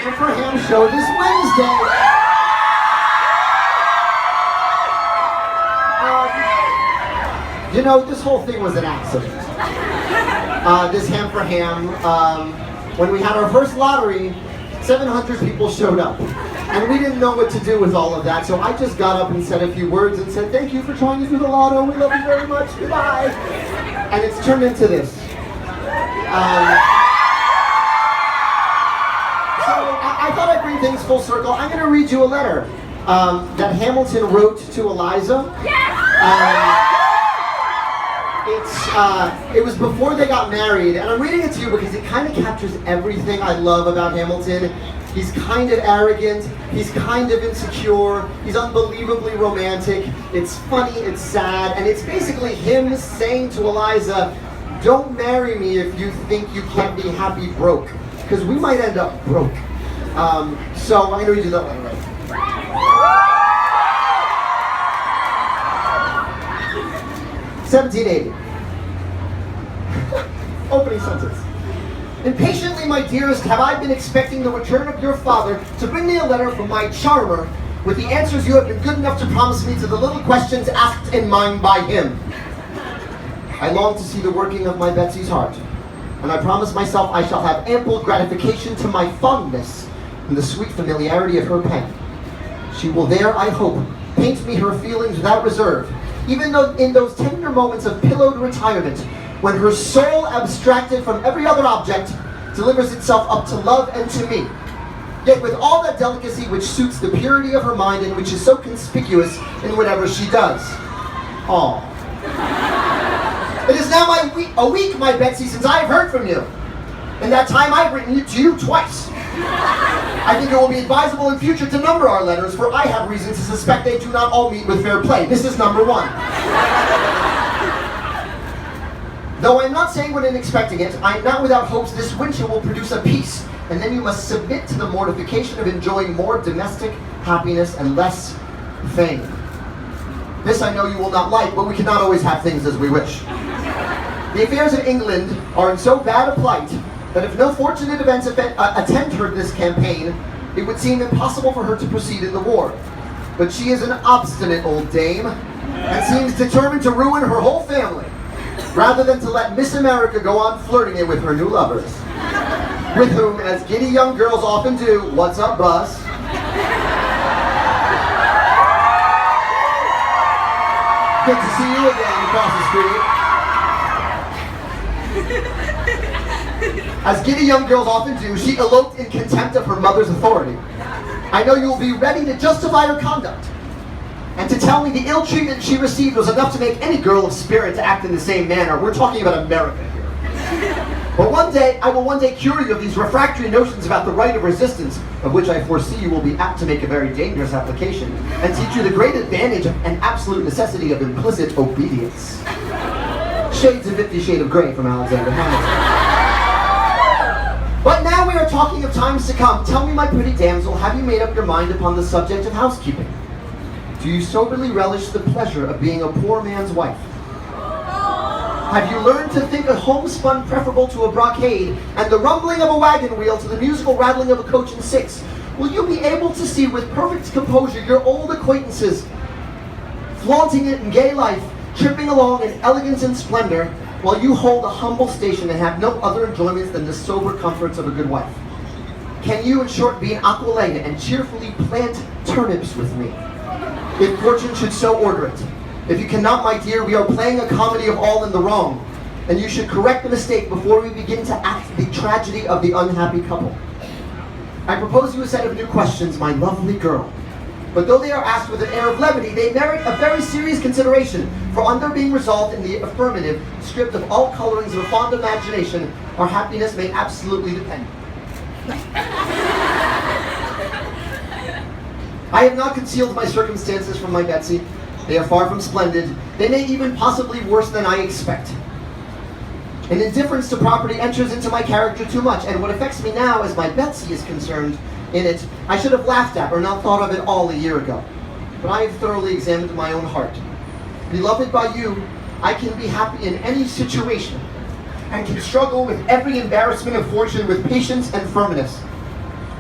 HAM4Ham show this Wednesday. You know, this whole thing was an accident. This HAM4Ham, when we had our first lottery, 700 people showed up. And we didn't know what to do with all of that, so I just got up and said a few words and said, thank you for trying to do the lotto, we love you very much, goodbye. And it's turned into this. So I thought I'd bring things full circle. I'm going to read you a letter that Hamilton wrote to Eliza. It was before they got married, and I'm reading it to you because it kind of captures everything I love about Hamilton. He's kind of arrogant, he's kind of insecure, he's unbelievably romantic, it's funny, it's sad, and it's basically him saying to Eliza, don't marry me if you think you can't be happy broke, because we might end up broke. So I'm going to read you that letter right. 1780. Opening sentence. Impatiently, my dearest, have I been expecting the return of your father to bring me a letter from my charmer with the answers you have been good enough to promise me to the little questions asked in mine by him. I long to see the working of my Betsy's heart, and I promise myself I shall have ample gratification to my fondness in the sweet familiarity of her pen. She will there, I hope, paint me her feelings without reserve, even though in those tender moments of pillowed retirement, when her soul, abstracted from every other object, delivers itself up to love and to me, yet with all that delicacy which suits the purity of her mind and which is so conspicuous in whatever she does. Aw. It is now a week, my Betsy, since I have heard from you. In that time I've written to you twice. I think it will be advisable in future to number our letters, for I have reason to suspect they do not all meet with fair play. This is number 1. Though I am not sanguine in expecting it, I am not without hopes this winter will produce a peace, and then you must submit to the mortification of enjoying more domestic happiness and less fame. This I know you will not like, but we cannot always have things as we wish. The affairs in England are in so bad a plight that if no fortunate events attend her this campaign, it would seem impossible for her to proceed in the war. But she is an obstinate old dame, and seems determined to ruin her whole family, rather than to let Miss America go on flirting it with her new lovers, with whom, as giddy young girls often do, what's up, Bus? Good to see you again across the street. As giddy young girls often do, she eloped in contempt of her mother's authority. I know you will be ready to justify her conduct, and to tell me the ill treatment she received was enough to make any girl of spirit to act in the same manner. We're talking about America here. But I will one day cure you of these refractory notions about the right of resistance, of which I foresee you will be apt to make a very dangerous application, and teach you the great advantage and absolute necessity of implicit obedience. Shades of 50 Shades of Grey from Alexander Hamilton. But now we are talking of times to come. Tell me, my pretty damsel, have you made up your mind upon the subject of housekeeping? Do you soberly relish the pleasure of being a poor man's wife? Have you learned to think a homespun preferable to a brocade, and the rumbling of a wagon wheel to the musical rattling of a coach and six? Will you be able to see with perfect composure your old acquaintances flaunting it in gay life, tripping along in elegance and splendor, while you hold a humble station and have no other enjoyments than the sober comforts of a good wife? Can you, in short, be an aquilina and cheerfully plant turnips with me, if fortune should so order it? If you cannot, my dear, we are playing a comedy of all in the wrong, and you should correct the mistake before we begin to act the tragedy of the unhappy couple. I propose you a set of new questions, my lovely girl. But though they are asked with an air of levity, they merit a very serious consideration, for on their being resolved in the affirmative, stripped of all colorings of a fond imagination, our happiness may absolutely depend. I have not concealed my circumstances from my Betsy. They are far from splendid. They may even possibly worse than I expect. An indifference to property enters into my character too much, and what affects me now, as my Betsy is concerned in it, I should have laughed at or not thought of at all a year ago. But I have thoroughly examined my own heart. Beloved by you, I can be happy in any situation, and can struggle with every embarrassment of fortune with patience and firmness.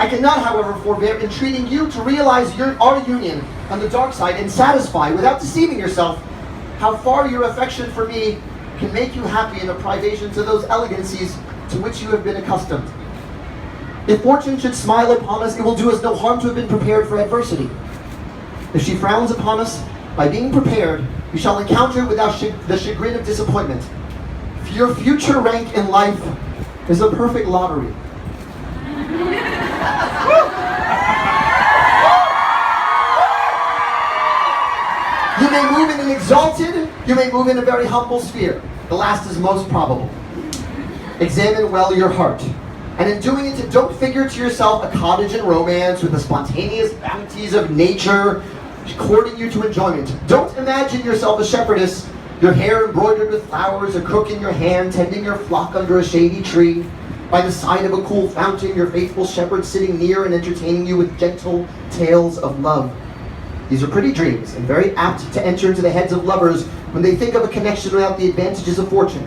I cannot, however, forbear entreating you to realize our union on the dark side and satisfy, without deceiving yourself, how far your affection for me can make you happy in a privation to those elegancies to which you have been accustomed. If fortune should smile upon us, it will do us no harm to have been prepared for adversity. If she frowns upon us, by being prepared, we shall encounter it without the chagrin of disappointment. For your future rank in life is a perfect lottery. You may move in an exalted, you may move in a very humble sphere. The last is most probable. Examine well your heart. And in doing it, don't figure to yourself a cottage in romance with the spontaneous bounties of nature courting you to enjoyment. Don't imagine yourself a shepherdess, your hair embroidered with flowers, a crook in your hand, tending your flock under a shady tree. By the side of a cool fountain, your faithful shepherd sitting near and entertaining you with gentle tales of love. These are pretty dreams, and very apt to enter into the heads of lovers when they think of a connection without the advantages of fortune.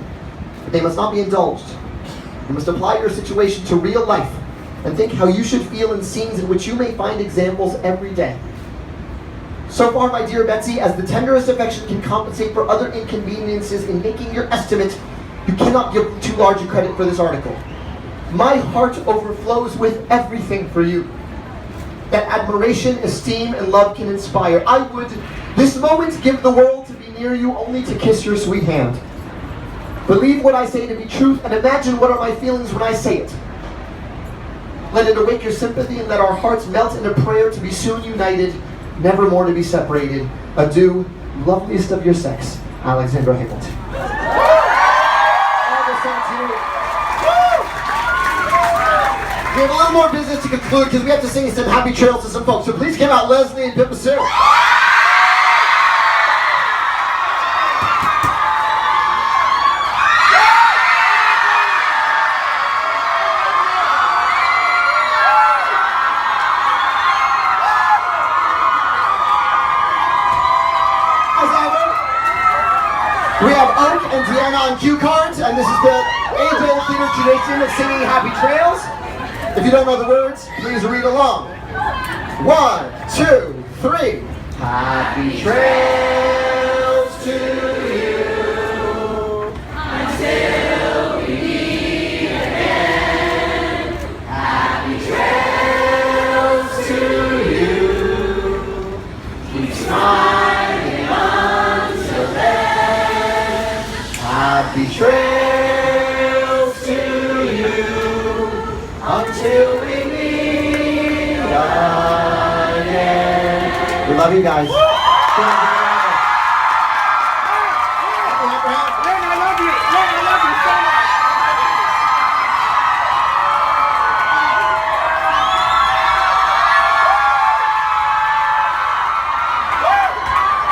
But they must not be indulged. You must apply your situation to real life, and think how you should feel in scenes in which you may find examples every day. So far, my dear Betsy, as the tenderest affection can compensate for other inconveniences in making your estimate, you cannot give too large a credit for this article. My heart overflows with everything for you that admiration, esteem, and love can inspire. I would, this moment, give the world to be near you only to kiss your sweet hand. Believe what I say to be truth, and imagine what are my feelings when I say it. Let it awake your sympathy, and let our hearts melt in a prayer to be soon united, never more to be separated. Adieu, loveliest of your sex, Alexandra Hamilton. We have a little more business to conclude because we have to sing some happy trails to some folks. So please give out Leslie and Phillipa Sue. As ever, we have Oak and Deanna on cue cards, and this is the age-old theater tradition of singing happy trails. If you don't know the words, please read along. 1, 2, 3. Happy trails to you until we meet again. Happy trails to you. Keep smiling until then. Happy trails to you. Until we meet again. We love you guys.